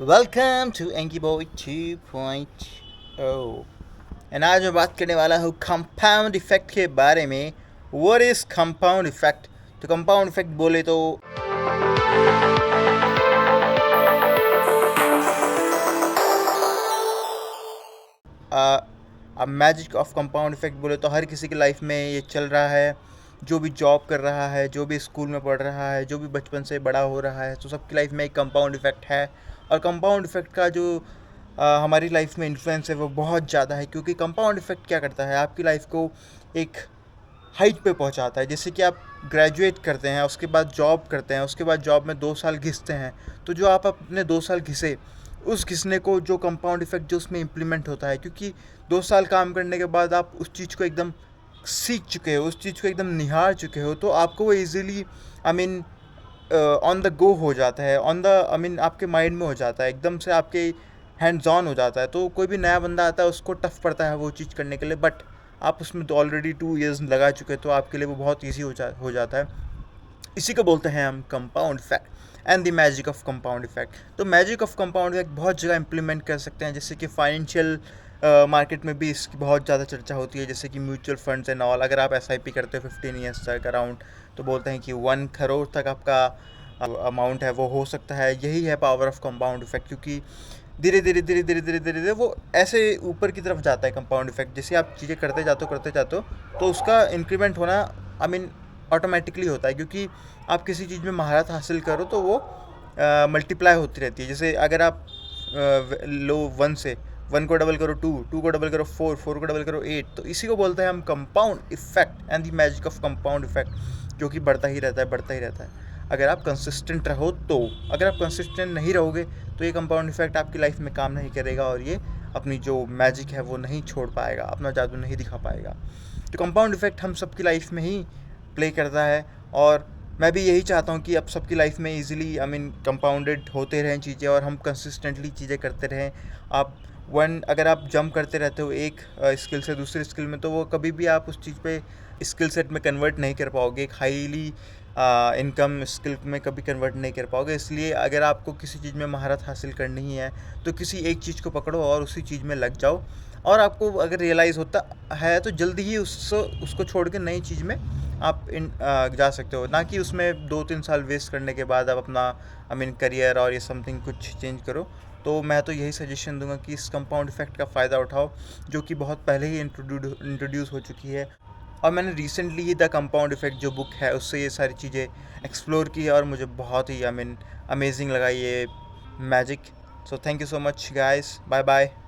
Welcome to एंकी boy 2.0 and आज मैं बात करने वाला हूँ कंपाउंड इफेक्ट के बारे में। What is compound effect? तो कंपाउंड इफेक्ट बोले तो अब मैजिक ऑफ कंपाउंड इफेक्ट बोले तो हर किसी की लाइफ में ये चल रहा है। जो भी जॉब कर रहा है, जो भी स्कूल में पढ़ रहा है, जो भी बचपन से बड़ा हो रहा है, तो सबकी लाइफ में एक कंपाउंड इफेक्ट है। और कंपाउंड इफेक्ट का जो हमारी लाइफ में इन्फ्लुएंस है वो बहुत ज़्यादा है, क्योंकि कंपाउंड इफेक्ट क्या करता है, आपकी लाइफ को एक हाइट पे पहुंचाता है। जैसे कि आप ग्रेजुएट करते हैं, उसके बाद जॉब करते हैं, उसके बाद जॉब में 2 साल घिसते हैं, तो जो आप अपने 2 साल घिसे, उस घिसने को जो कंपाउंड इफेक्ट जो उसमें इम्प्लीमेंट होता है, क्योंकि 2 साल काम करने के बाद आप उस चीज़ को एकदम सीख चुके हो, उस चीज़ को एकदम निहार चुके हो, तो आपको वो easily I mean on the go हो जाता है, ऑन द आई मीन आपके माइंड में हो जाता है, एकदम से आपके हैंड्स ऑन हो जाता है। तो कोई भी नया बंदा आता है उसको टफ पड़ता है वो चीज़ करने के लिए, बट आप उसमें तो ऑलरेडी 2 years लगा चुके हैं, तो आपके लिए वो बहुत ईजी हो जाता है। इसी को बोलते हैं हम compound effect and the magic of compound effect. तो मैजिक ऑफ कंपाउंड इफेक्ट बहुत जगह इंप्लीमेंट कर सकते हैं, जैसे कि फाइनेंशियल मार्केट में भी इसकी बहुत ज़्यादा चर्चा होती है, जैसे कि म्यूचुअल फंड्स एंड ऑल। अगर आप SIP करते हो 15 years तक अराउंड, तो बोलते हैं कि 1 crore तक आपका अमाउंट है वो हो सकता है। यही है पावर ऑफ कंपाउंड इफेक्ट, क्योंकि धीरे धीरे धीरे धीरे धीरे धीरे धीरे वो ऐसे ऊपर की तरफ जाता है कंपाउंड इफेक्ट। जैसे आप चीज़ें करते जाते हो तो उसका इंक्रीमेंट होना आई मीन ऑटोमेटिकली होता है, क्योंकि आप किसी चीज़ में महारत हासिल करो तो वो मल्टीप्लाई होती रहती है। जैसे अगर आप लो 1 से 1 को डबल करो 2, 2 को डबल करो 4, 4 को डबल करो 8, तो इसी को बोलते हैं हम compound effect and the magic of compound effect, जो कि बढ़ता ही रहता है, बढ़ता ही रहता है अगर आप कंसिस्टेंट रहो तो। अगर आप कंसिस्टेंट नहीं रहोगे तो ये कंपाउंड इफेक्ट आपकी लाइफ में काम नहीं करेगा, और ये अपनी जो मैजिक है वो नहीं छोड़ पाएगा, अपना जादू नहीं दिखा पाएगा। तो कंपाउंड इफेक्ट हम सबकी लाइफ में ही प्ले करता है, और मैं भी यही चाहता हूँ कि अब सबकी लाइफ में इजीली आई मीन कंपाउंडेड होते रहें चीज़ें, और हम कंसिस्टेंटली चीज़ें करते रहें। आप अगर आप जंप करते रहते हो एक स्किल से दूसरे स्किल में, तो वो कभी भी आप उस चीज़ पे स्किल सेट में कन्वर्ट नहीं कर पाओगे, एक हाईली इनकम स्किल में कभी कन्वर्ट नहीं कर पाओगे। इसलिए अगर आपको किसी चीज़ में महारत हासिल करनी है तो किसी एक चीज़ को पकड़ो और उसी चीज़ में लग जाओ, और आपको अगर रियलाइज़ होता है तो जल्दी ही उसको छोड़ के नई चीज़ में आप जा सकते हो, ना कि उसमें 2-3 साल वेस्ट करने के बाद आप अपना आई मीन करियर और ये समथिंग कुछ चेंज करो। तो मैं तो यही सजेशन दूंगा कि इस कंपाउंड इफेक्ट का फ़ायदा उठाओ, जो कि बहुत पहले ही इंट्रोड्यूस हो चुकी है, और मैंने recently he the compound effect जो बुक है उससे ये सारी चीज़ें एक्सप्लोर की है, और मुझे बहुत ही आई मीन अमेजिंग लगा ये magic. So thank you so much guys, bye bye.